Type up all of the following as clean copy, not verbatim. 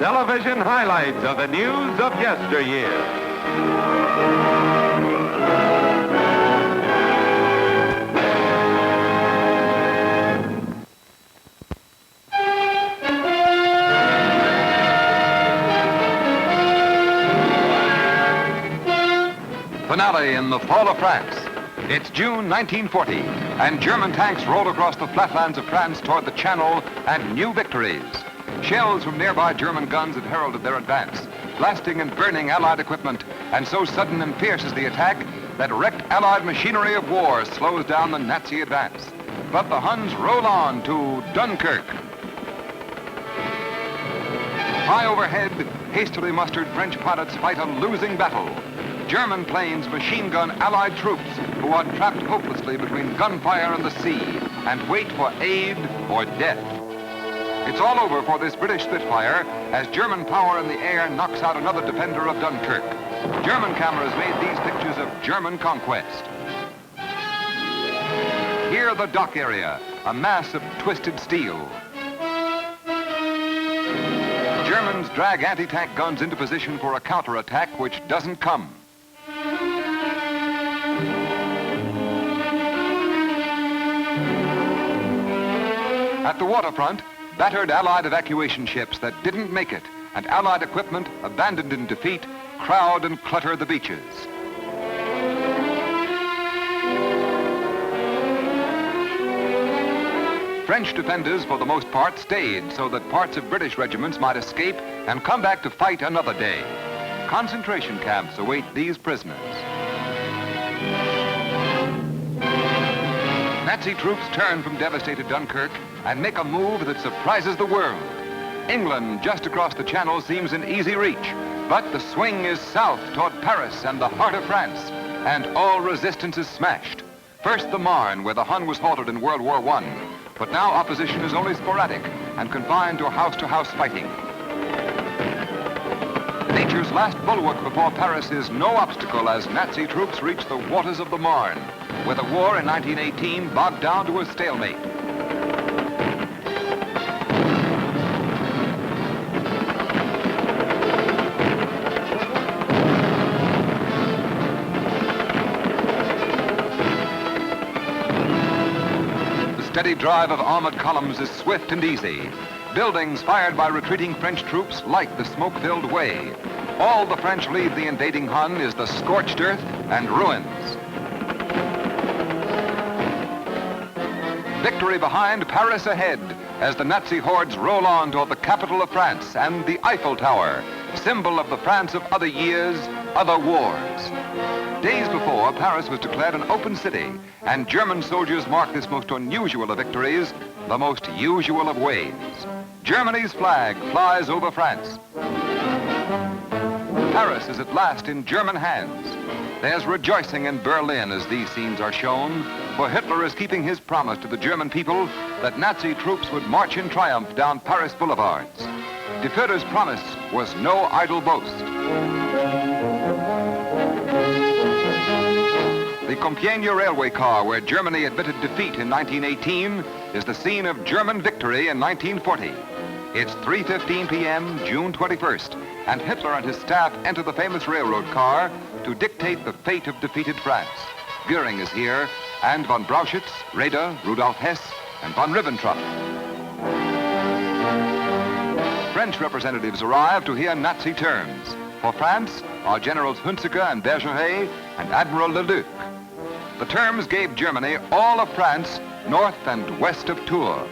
television highlights of the news of yesteryear. Finale in the fall of France. It's June 1940, and German tanks rolled across the flatlands of France toward the Channel and new victories. Shells from nearby German guns had heralded their advance, blasting and burning Allied equipment, and so sudden and fierce is the attack that wrecked Allied machinery of war slows down the Nazi advance. But the Huns roll on to Dunkirk. High overhead, hastily mustered French pilots fight a losing battle. German planes machine gun Allied troops who are trapped hopelessly between gunfire and the sea and wait for aid or death. It's all over for this British Spitfire as German power in the air knocks out another defender of Dunkirk. German cameras made these pictures of German conquest. Here the dock area, a mass of twisted steel. Germans drag anti-tank guns into position for a counterattack which doesn't come. At the waterfront, battered Allied evacuation ships that didn't make it and Allied equipment abandoned in defeat crowd and clutter the beaches. French defenders, for the most part, stayed so that parts of British regiments might escape and come back to fight another day. Concentration camps await these prisoners. Nazi troops turn from devastated Dunkirk and make a move that surprises the world. England, just across the Channel, seems in easy reach, but the swing is south toward Paris and the heart of France, and all resistance is smashed. First the Marne, where the Hun was halted in World War I, but now opposition is only sporadic and confined to house-to-house fighting. Nature's last bulwark before Paris is no obstacle as Nazi troops reach the waters of the Marne, where the war in 1918 bogged down to a stalemate. The steady drive of armored columns is swift and easy. Buildings fired by retreating French troops light the smoke-filled way. All the French leave the invading Hun is the scorched earth and ruins. Victory behind, Paris ahead, as the Nazi hordes roll on toward the capital of France and the Eiffel Tower, symbol of the France of other years, other wars. Days before, Paris was declared an open city, and German soldiers marked this most unusual of victories, the most usual of ways. Germany's flag flies over France. Paris is at last in German hands. There's rejoicing in Berlin as these scenes are shown, for Hitler is keeping his promise to the German people that Nazi troops would march in triumph down Paris boulevards. De Führer's promise was no idle boast. The Compiègne railway car, where Germany admitted defeat in 1918, is the scene of German victory in 1940. It's 3:15 p.m., June 21st, and Hitler and his staff enter the famous railroad car to dictate the fate of defeated France. Göring is here, and von Brauchitsch, Raeder, Rudolf Hess, and von Ribbentrop. French representatives arrive to hear Nazi terms. For France are Generals Hunziker and Bergeret and Admiral Leduc. The terms gave Germany all of France, north and west of Tours.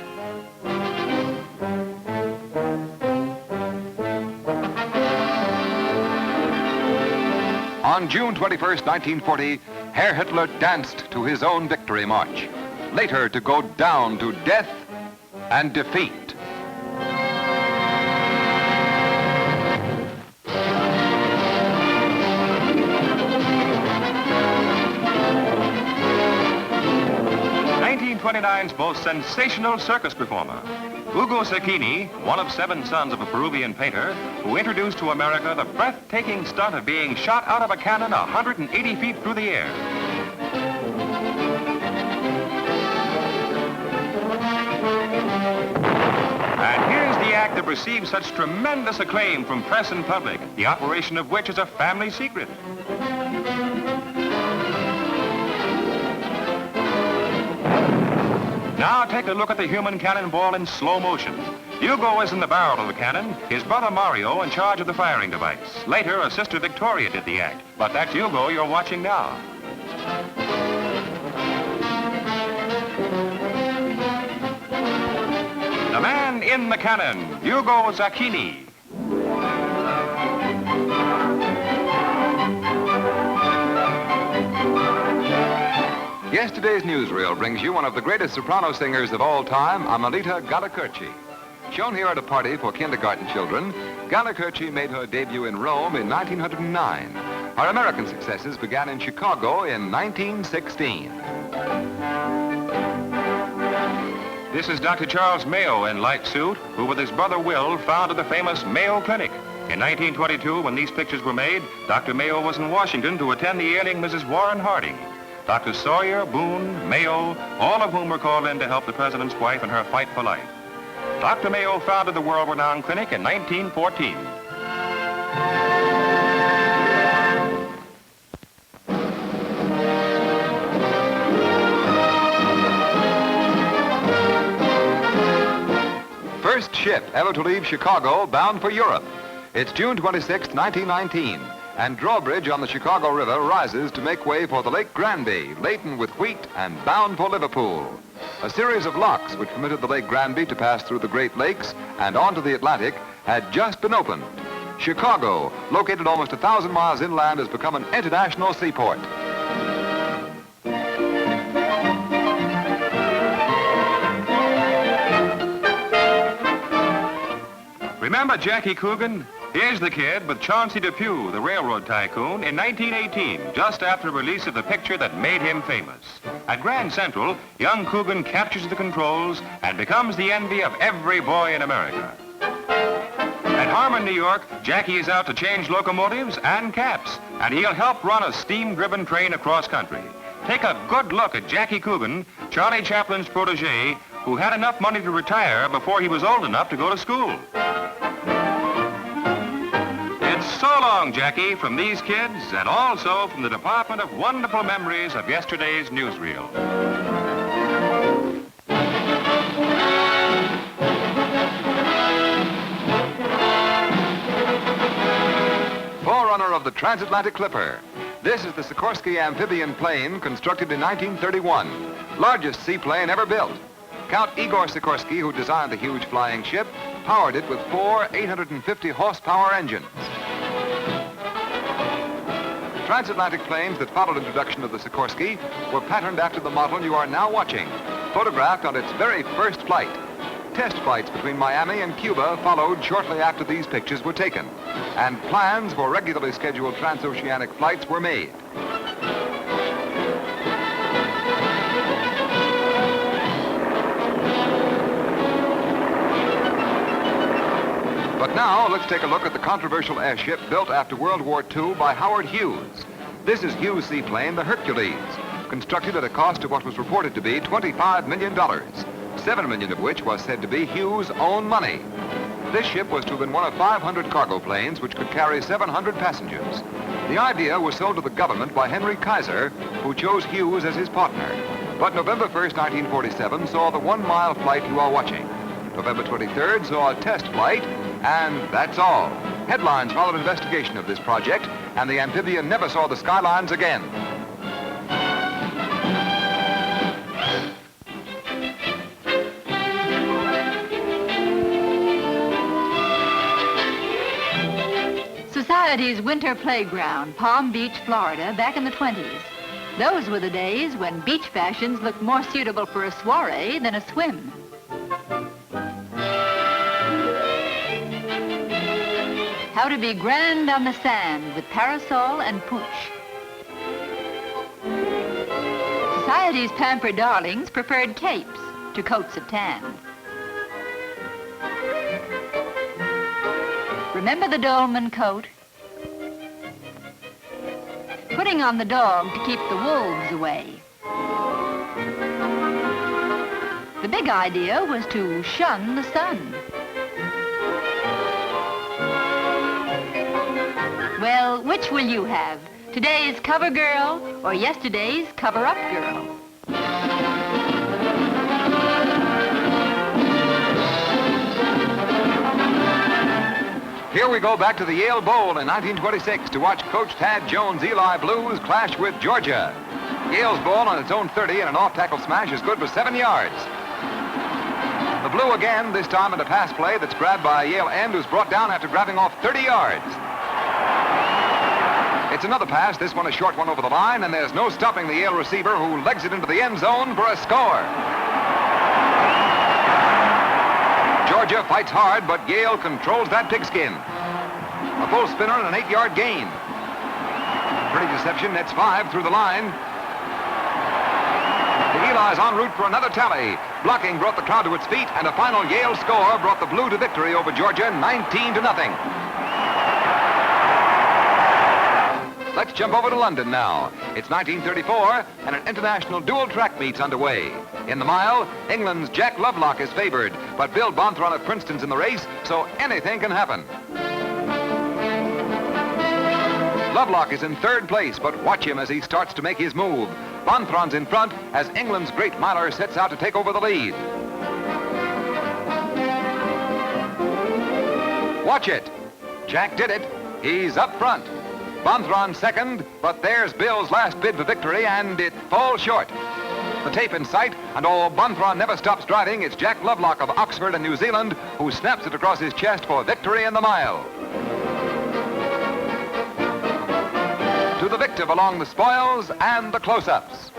On June 21st, 1940, Herr Hitler danced to his own victory march, later to go down to death and defeat. '29's most sensational circus performer, Ugo Cecchini, one of 7 sons of a Peruvian painter, who introduced to America the breathtaking stunt of being shot out of a cannon 180 feet through the air. And here's the act that received such tremendous acclaim from press and public, the operation of which is a family secret. Now take a look at the human cannonball in slow motion. Hugo is in the barrel of the cannon, his brother Mario in charge of the firing device. Later, a sister Victoria did the act, but that's Hugo you're watching now. The man in the cannon, Hugo Zacchini. Yesterday's newsreel brings you one of the greatest soprano singers of all time, Amelita Galli-Curci. Shown here at a party for kindergarten children, Galli-Curci made her debut in Rome in 1909. Her American successes began in Chicago in 1916. This is Dr. Charles Mayo in light suit, who with his brother Will founded the famous Mayo Clinic. In 1922, when these pictures were made, Dr. Mayo was in Washington to attend the ailing Mrs. Warren Harding. Dr. Sawyer, Boone, Mayo, all of whom were called in to help the president's wife in her fight for life. Dr. Mayo founded the world-renowned clinic in 1914. First ship ever to leave Chicago bound for Europe. It's June 26, 1919, and drawbridge on the Chicago River rises to make way for the Lake Granby, laden with wheat and bound for Liverpool. A series of locks which permitted the Lake Granby to pass through the Great Lakes and onto the Atlantic had just been opened. Chicago, located almost 1,000 miles inland, has become an international seaport. Remember Jackie Coogan? Here's the kid with Chauncey Depew, the railroad tycoon, in 1918, just after the release of the picture that made him famous. At Grand Central, young Coogan captures the controls and becomes the envy of every boy in America. At Harmon, New York, Jackie is out to change locomotives and caps, and he'll help run a steam-driven train across country. Take a good look at Jackie Coogan, Charlie Chaplin's protege, who had enough money to retire before he was old enough to go to school. So long, Jackie, from these kids, and also from the Department of Wonderful Memories of yesterday's newsreel. Forerunner of the transatlantic clipper. This is the Sikorsky amphibian plane constructed in 1931, largest seaplane ever built. Count Igor Sikorsky, who designed the huge flying ship, powered it with 4 850-horsepower engines. Transatlantic planes that followed introduction of the Sikorsky were patterned after the model you are now watching, photographed on its very first flight. Test flights between Miami and Cuba followed shortly after these pictures were taken, and plans for regularly scheduled transoceanic flights were made. But now, let's take a look at the controversial airship built after World War II by Howard Hughes. This is Hughes' seaplane, the Hercules, constructed at a cost of what was reported to be $25 million, $7 million of which was said to be Hughes' own money. This ship was to have been one of 500 cargo planes which could carry 700 passengers. The idea was sold to the government by Henry Kaiser, who chose Hughes as his partner. But November 1st, 1947 saw the 1-mile flight you are watching. November 23rd saw a test flight, and that's all. Headlines followed investigation of this project, and the amphibian never saw the skylines again. Society's winter playground, Palm Beach, Florida, back in the 20s. Those were the days when beach fashions looked more suitable for a soiree than a swim. How to be grand on the sand with parasol and pooch. Society's pampered darlings preferred capes to coats of tan. Remember the dolman coat? Putting on the dog to keep the wolves away. The big idea was to shun the sun. Well, which will you have? Today's cover girl or yesterday's cover-up girl? Here we go back to the Yale Bowl in 1926 to watch Coach Tad Jones' Eli Blues clash with Georgia. Yale's ball on its own 30 and an off-tackle smash is good for 7 yards. The Blue again, this time in a pass play that's grabbed by a Yale end who's brought down after grabbing off 30 yards. It's another pass, this one a short one over the line, and there's no stopping the Yale receiver who legs it into the end zone for a score. Georgia fights hard, but Yale controls that pigskin. A full spinner and an 8-yard gain. Pretty deception, nets 5 through the line. The Eli's en route for another tally. Blocking brought the crowd to its feet, and a final Yale score brought the Blue to victory over Georgia, 19-0. Let's jump over to London now. It's 1934, and an international dual track meet's underway. In the mile, England's Jack Lovelock is favored, but Bill Bonthron of Princeton's in the race, so anything can happen. Lovelock is in third place, but watch him as he starts to make his move. Bonthron's in front as England's great miler sets out to take over the lead. Watch it. Jack did it. He's up front. Bonthron second, but there's Bill's last bid for victory, and it falls short. The tape in sight, and Bonthron never stops driving. It's Jack Lovelock of Oxford and New Zealand who snaps it across his chest for victory in the mile. To the victor belong the spoils and the close-ups.